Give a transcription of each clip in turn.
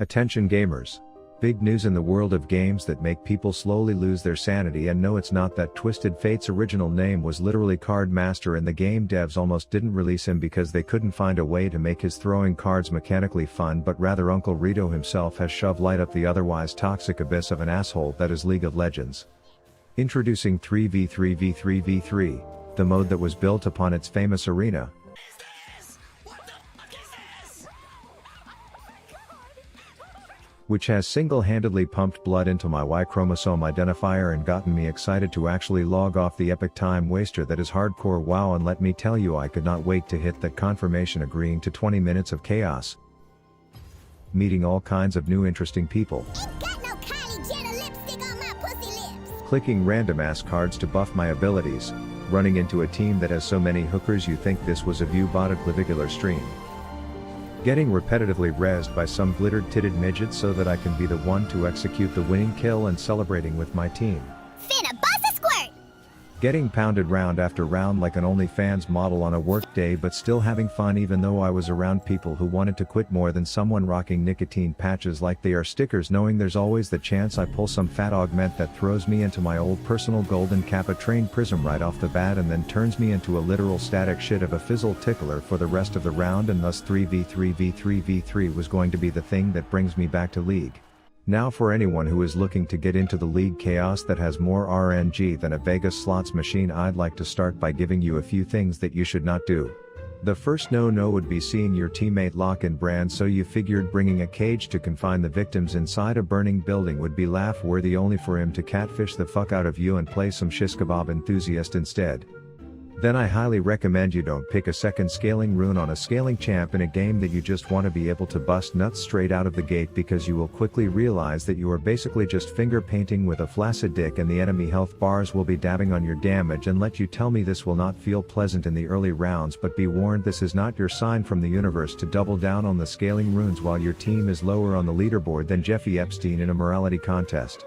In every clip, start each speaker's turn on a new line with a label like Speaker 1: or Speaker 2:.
Speaker 1: Attention gamers. Big news in the world of games that make people slowly lose their sanity, and no, it's not that Twisted Fate's original name was literally Card Master and the game devs almost didn't release him because they couldn't find a way to make his throwing cards mechanically fun, but rather Uncle Rito himself has shoved light up the otherwise toxic abyss of an asshole that is League of Legends. Introducing 3v3v3v3, the mode that was built upon its famous arena, which has single-handedly pumped blood into my Y chromosome identifier and gotten me excited to actually log off the epic time waster that is hardcore WoW. And let me tell you, I could not wait to hit that confirmation agreeing to 20 minutes of chaos. Meeting all kinds of new interesting people. Clicking random ass cards to buff my abilities. Running into a team that has so many hookers you think this was a view-botted clavicular stream. Getting repetitively rezzed by some glittered-titted midget so that I can be the one to execute the winning kill, and celebrating with my team.
Speaker 2: Finna bust a squirt!
Speaker 1: Getting pounded round after round like an OnlyFans model on a work day, but still having fun even though I was around people who wanted to quit more than someone rocking nicotine patches like they are stickers, knowing there's always the chance I pull some fat augment that throws me into my old personal golden kappa train prism right off the bat and then turns me into a literal static shit of a fizzle tickler for the rest of the round, and thus 3v3v3v3 was going to be the thing that brings me back to League. Now, for anyone who is looking to get into the League chaos that has more RNG than a Vegas slots machine, I'd like to start by giving you a few things that you should not do. The first no would be seeing your teammate lock in brand, so you figured bringing a cage to confine the victims inside a burning building would be laugh worthy, only for him to catfish the fuck out of you and play some shish kebab enthusiast instead. Then I highly recommend you don't pick a second scaling rune on a scaling champ in a game that you just want to be able to bust nuts straight out of the gate, because you will quickly realize that you are basically just finger painting with a flaccid dick, and the enemy health bars will be dabbing on your damage. And let you tell me this will not feel pleasant in the early rounds, but be warned, this is not your sign from the universe to double down on the scaling runes while your team is lower on the leaderboard than Jeffrey Epstein in a morality contest.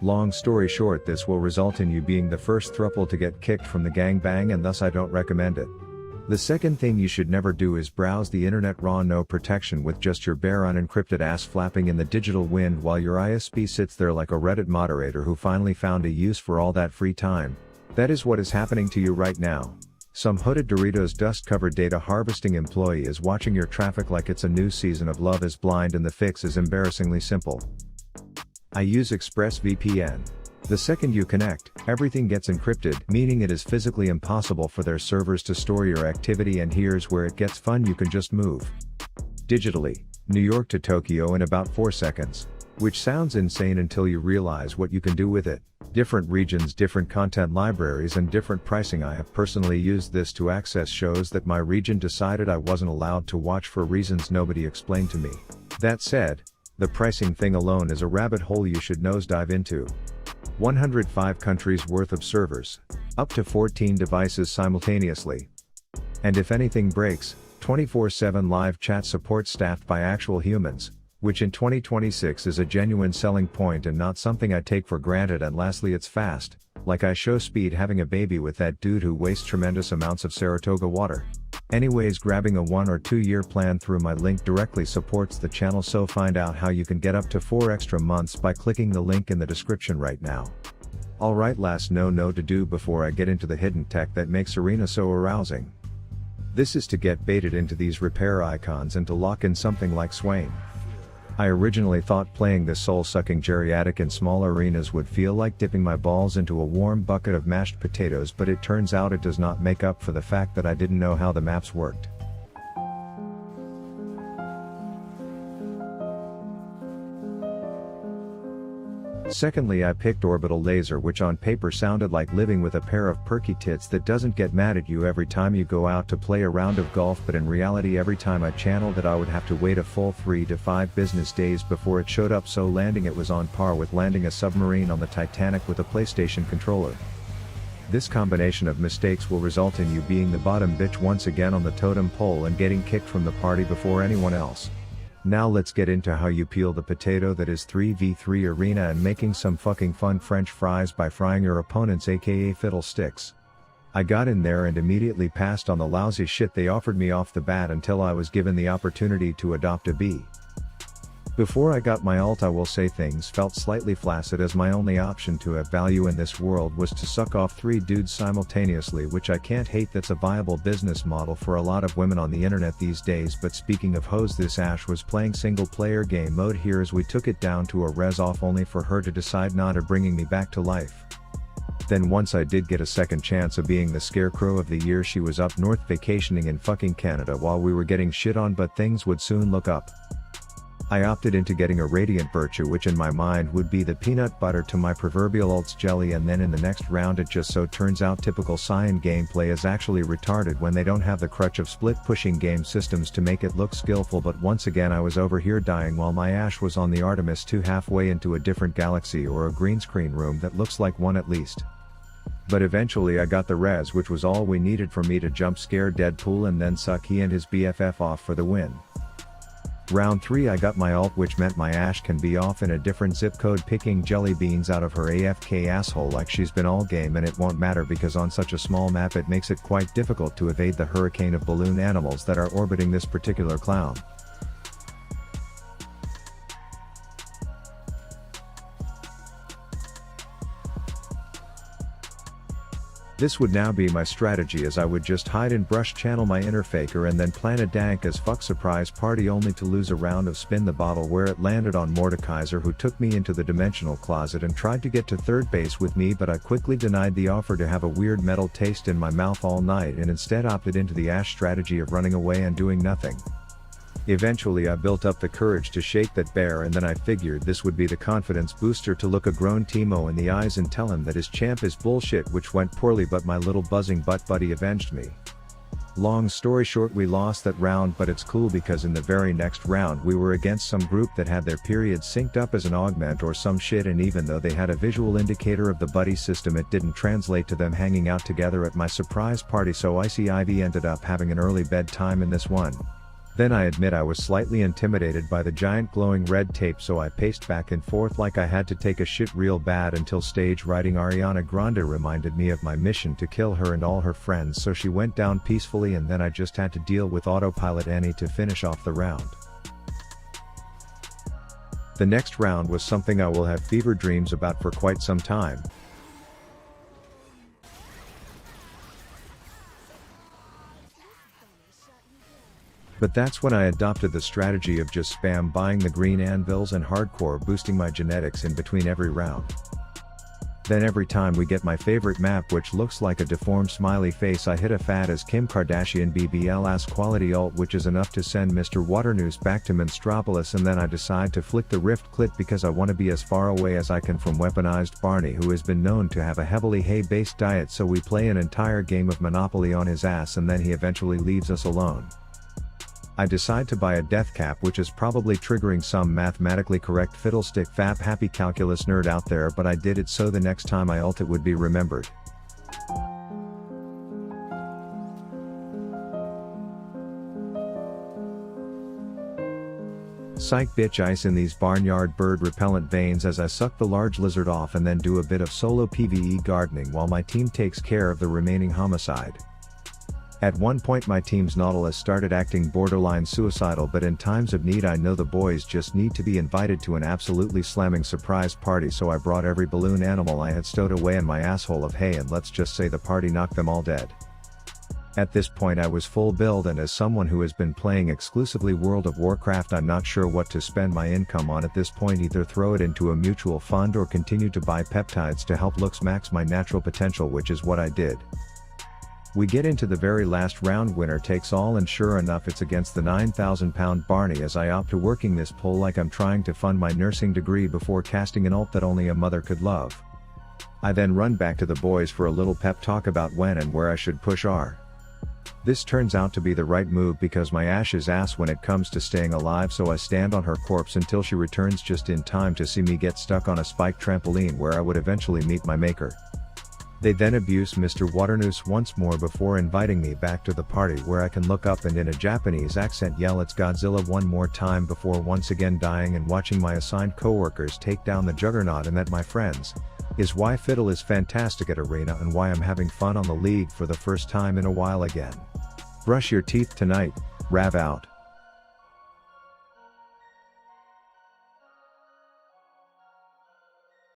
Speaker 1: Long story short, this will result in you being the first throuple to get kicked from the gangbang, and thus I don't recommend it. The second thing you should never do is browse the internet raw, no protection, with just your bare unencrypted ass flapping in the digital wind while your ISP sits there like a Reddit moderator who finally found a use for all that free time. That is what is happening to you right now. Some hooded Doritos dust-covered data harvesting employee is watching your traffic like it's a new season of Love is Blind, and the fix is embarrassingly simple. I use ExpressVPN. The second you connect, everything gets encrypted, meaning it is physically impossible for their servers to store your activity, and here's where it gets fun: you can just move digitally, New York to Tokyo in about 4 seconds. Which sounds insane until you realize what you can do with it. Different regions, different content libraries, and different pricing. I have personally used this to access shows that my region decided I wasn't allowed to watch for reasons nobody explained to me. That said, the pricing thing alone is a rabbit hole you should nosedive into. 105 countries worth of servers. Up to 14 devices simultaneously. And if anything breaks, 24/7 live chat support staffed by actual humans, which in 2026 is a genuine selling point and not something I take for granted. And lastly, it's fast, like I show speed having a baby with that dude who wastes tremendous amounts of Saratoga water. Anyways, grabbing a 1 or 2 year plan through my link directly supports the channel, so find out how you can get up to 4 extra months by clicking the link in the description right now. Alright, last no to do before I get into the hidden tech that makes Arena so arousing. This is to get baited into these repair icons and to lock in something like Swain. I originally thought playing this soul-sucking geriatric in small arenas would feel like dipping my balls into a warm bucket of mashed potatoes, but it turns out it does not make up for the fact that I didn't know how the maps worked. Secondly, I picked Orbital Laser, which on paper sounded like living with a pair of perky tits that doesn't get mad at you every time you go out to play a round of golf, but in reality every time I channeled it I would have to wait a full 3 to 5 business days before it showed up, so landing it was on par with landing a submarine on the Titanic with a PlayStation controller. This combination of mistakes will result in you being the bottom bitch once again on the totem pole and getting kicked from the party before anyone else. Now let's get into how you peel the potato that is 3v3 Arena and making some fucking fun French fries by frying your opponents, aka fiddlesticks. I got in there and immediately passed on the lousy shit they offered me off the bat until I was given the opportunity to adopt a B. Before I got my ult, I will say things felt slightly flaccid, as my only option to have value in this world was to suck off 3 dudes simultaneously, which I can't hate. That's a viable business model for a lot of women on the internet these days. But speaking of hoes, this Ashe was playing single player game mode here as we took it down to a res off, only for her to decide not to bringing me back to life. Then once I did get a second chance of being the scarecrow of the year, she was up north vacationing in fucking Canada while we were getting shit on, but things would soon look up. I opted into getting a Radiant Virtue, which in my mind would be the peanut butter to my proverbial ult's jelly, and then in the next round it just so turns out typical Cyan gameplay is actually retarded when they don't have the crutch of split pushing game systems to make it look skillful. But once again I was over here dying while my Ashe was on the Artemis 2 halfway into a different galaxy, or a green screen room that looks like one at least. But eventually I got the res, which was all we needed for me to jump scare Deadpool and then suck he and his BFF off for the win. Round 3 I got my ult, which meant my Ashe can be off in a different zip code picking jelly beans out of her AFK asshole like she's been all game, and it won't matter because on such a small map it makes it quite difficult to evade the hurricane of balloon animals that are orbiting this particular clown. This would now be my strategy, as I would just hide and brush channel my inner faker and then plan a dank as fuck surprise party, only to lose a round of spin the bottle where it landed on Mordekaiser, who took me into the dimensional closet and tried to get to third base with me, but I quickly denied the offer to have a weird metal taste in my mouth all night and instead opted into the Ashe strategy of running away and doing nothing. Eventually I built up the courage to shake that bear, and then I figured this would be the confidence booster to look a grown Teemo in the eyes and tell him that his champ is bullshit, which went poorly, but my little buzzing butt buddy avenged me. Long story short, we lost that round, but it's cool because in the very next round we were against some group that had their periods synced up as an augment or some shit, and even though they had a visual indicator of the buddy system, it didn't translate to them hanging out together at my surprise party, so Icy Ivy ended up having an early bedtime in this one. Then I admit I was slightly intimidated by the giant glowing red tape, so I paced back and forth like I had to take a shit real bad, until stage writing Ariana Grande reminded me of my mission to kill her and all her friends, so she went down peacefully, and then I just had to deal with autopilot Annie to finish off the round. The next round was something I will have fever dreams about for quite some time. But that's when I adopted the strategy of just spam buying the green anvils and hardcore boosting my genetics in between every round. Then every time we get my favorite map, which looks like a deformed smiley face, I hit a fat as Kim Kardashian BBL ass quality ult, which is enough to send Mr. Waternoose back to Monstropolis, and then I decide to flick the rift clit because I want to be as far away as I can from weaponized Barney, who has been known to have a heavily hay-based diet, so we play an entire game of Monopoly on his ass and then he eventually leaves us alone. I decide to buy a death cap, which is probably triggering some mathematically correct fiddlestick fap happy calculus nerd out there, but I did it so the next time I ult it would be remembered. Psych bitch, ice in these barnyard bird repellent veins as I suck the large lizard off and then do a bit of solo PvE gardening while my team takes care of the remaining homicide. At one point my team's Nautilus started acting borderline suicidal, but in times of need I know the boys just need to be invited to an absolutely slamming surprise party, so I brought every balloon animal I had stowed away in my asshole of hay, and let's just say the party knocked them all dead. At this point I was full build, and as someone who has been playing exclusively World of Warcraft, I'm not sure what to spend my income on at this point, either throw it into a mutual fund or continue to buy peptides to help looks max my natural potential, which is what I did. We get into the very last round, winner takes all, and sure enough it's against the 9,000-pound Barney, as I opt to working this pull like I'm trying to fund my nursing degree before casting an ult that only a mother could love. I then run back to the boys for a little pep talk about when and where I should push R. This turns out to be the right move because my Ashe is ass when it comes to staying alive, so I stand on her corpse until she returns just in time to see me get stuck on a spiked trampoline where I would eventually meet my maker. They then abuse Mr. Waternoose once more before inviting me back to the party, where I can look up and in a Japanese accent yell "It's Godzilla" one more time before once again dying and watching my assigned coworkers take down the juggernaut, and that, my friends, is why Fiddle is fantastic at Arena and why I'm having fun on the League for the first time in a while again. Brush your teeth tonight, Rav out.